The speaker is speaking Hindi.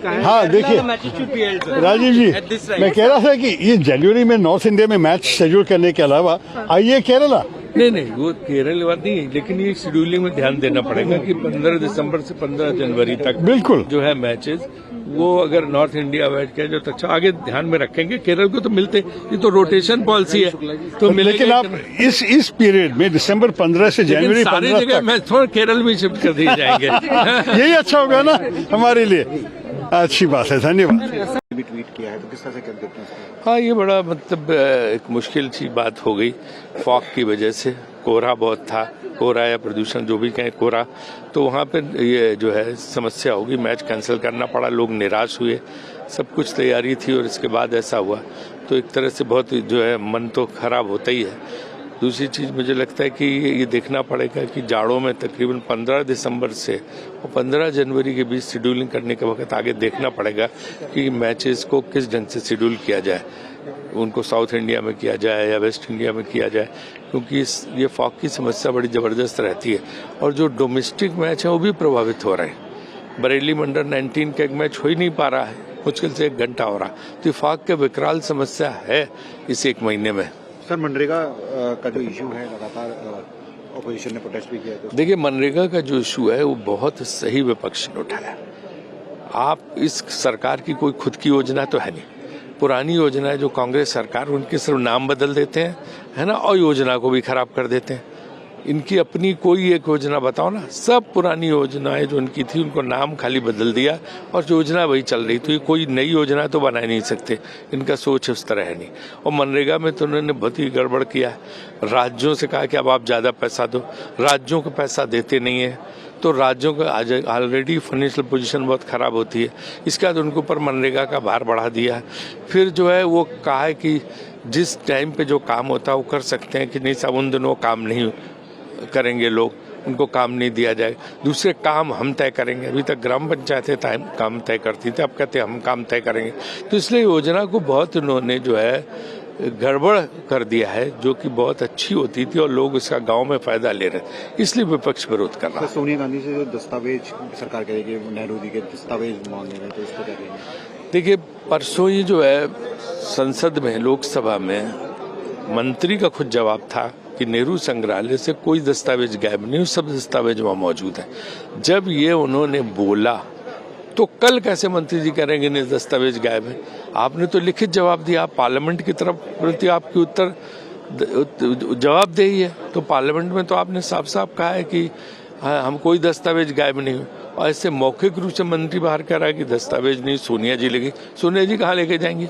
हाँ देखिए राजीव जी, मैं कह रहा था कि ये जनवरी में नॉर्थ इंडिया में मैच शेड्यूल करने के अलावा आइए केरला। नहीं वो केरल बात नहीं है, लेकिन ये शेड्यूलिंग में ध्यान देना पड़ेगा कि 15 दिसंबर से 15 जनवरी तक बिल्कुल जो है मैचेस, वो अगर नॉर्थ इंडिया बैठ के जो अच्छा आगे ध्यान में रखेंगे। केरल को तो मिलते, ये तो रोटेशन पॉलिसी है तो लेकिन आप इस पीरियड में दिसंबर 15 से जनवरी 15 सारी जगह मैच थोड़ा केरल में शिफ्ट कर दिए जाएंगे। यही अच्छा होगा ना हमारे लिए, अच्छी बात है, धन्यवाद। भी ट्वीट किया है तो किस तरह से कर देते हैं? हाँ, ये बड़ा मतलब एक मुश्किल सी बात हो गई फॉग की वजह से। कोहरा बहुत था, कोहरा या प्रदूषण जो भी कहें, कोहरा, तो वहाँ पे ये जो है समस्या होगी, मैच कैंसिल करना पड़ा, लोग निराश हुए, सब कुछ तैयारी थी और इसके बाद ऐसा हुआ तो एक तरह से बहुत जो है मन तो खराब होता ही है। दूसरी चीज़ मुझे लगता है कि ये देखना पड़ेगा कि जाड़ों में तकरीबन 15 दिसंबर से और 15 जनवरी के बीच शेड्यूलिंग करने के वक्त आगे देखना पड़ेगा कि मैचेस को किस ढंग से शेड्यूल किया जाए, उनको साउथ इंडिया में किया जाए या वेस्ट इंडिया में किया जाए, क्योंकि ये फॉग की समस्या बड़ी ज़बरदस्त रहती है और जो डोमेस्टिक मैच है वो भी प्रभावित हो रहे हैं। बरेली में अंडर 19 का एक मैच हो ही नहीं पा रहा है, मुश्किल से 1 घंटा हो रहा, तो फॉग के विकराल समस्या है इस 1 महीने में। सर, मनरेगा का जो इशू है लगातार ऑपोजिशन ने प्रोटेस्ट भी किया है। देखिए, मनरेगा का जो इशू है वो बहुत सही विपक्ष ने उठाया। आप इस सरकार की कोई खुद की योजना तो है नहीं, पुरानी योजना है जो कांग्रेस सरकार, उनके सिर्फ नाम बदल देते हैं, है ना, और योजना को भी खराब कर देते हैं। इनकी अपनी कोई एक योजना बताओ ना, सब पुरानी योजनाएं जो उनकी थी उनको नाम खाली बदल दिया और योजना वही चल रही, तो ये कोई नई योजना तो बना नहीं सकते, इनका सोच उस तरह है नहीं। और मनरेगा में तो उन्होंने बहुत ही गड़बड़ किया है, राज्यों से कहा कि अब आप ज़्यादा पैसा दो, राज्यों को पैसा देते नहीं है तो राज्यों का ऑलरेडी फाइनेंशियल पोजीशन बहुत ख़राब होती है, इसके बाद उनके ऊपर मनरेगा का भार बढ़ा दिया। फिर जो है वो कहा है कि जिस टाइम पे जो काम होता है वो कर सकते हैं कि नहीं साहब, उन दिनों काम नहीं करेंगे लोग, उनको काम नहीं दिया जाएगा, दूसरे काम हम तय करेंगे। अभी तक ग्राम पंचायतें काम तय करती थी, अब कहते हैं हम काम तय करेंगे, तो इसलिए योजना को बहुत उन्होंने जो है गड़बड़ कर दिया है, जो कि बहुत अच्छी होती थी और लोग इसका गांव में फायदा ले रहे थे, इसलिए विपक्ष विरोध कर रहा है। सोनिया गांधी से जो दस्तावेज सरकार कहेगी, नेहरू जी के दस्तावेज मांगे गए, तो इसको क्या कहेंगे? देखिए, परसों ही जो है संसद में, लोकसभा में मंत्री का खुद जवाब था कि नेहरू संग्रहालय से कोई दस्तावेज गायब नहीं, सब दस्तावेज वहाँ मौजूद है। जब ये उन्होंने बोला तो कल कैसे मंत्री जी करेंगे नहीं दस्तावेज गायब है? आपने तो लिखित जवाब दिया, आप पार्लियामेंट की तरफ प्रति आपकी उत्तर जवाब दे ही है, तो पार्लियामेंट में तो आपने साफ साफ कहा है कि हम कोई दस्तावेज गायब नहीं हुए, और ऐसे मौखिक रूप से मंत्री बाहर कह रहा है कि दस्तावेज नहीं, सोनिया जी लेगी, सोनिया जी कहाँ लेके जाएंगी?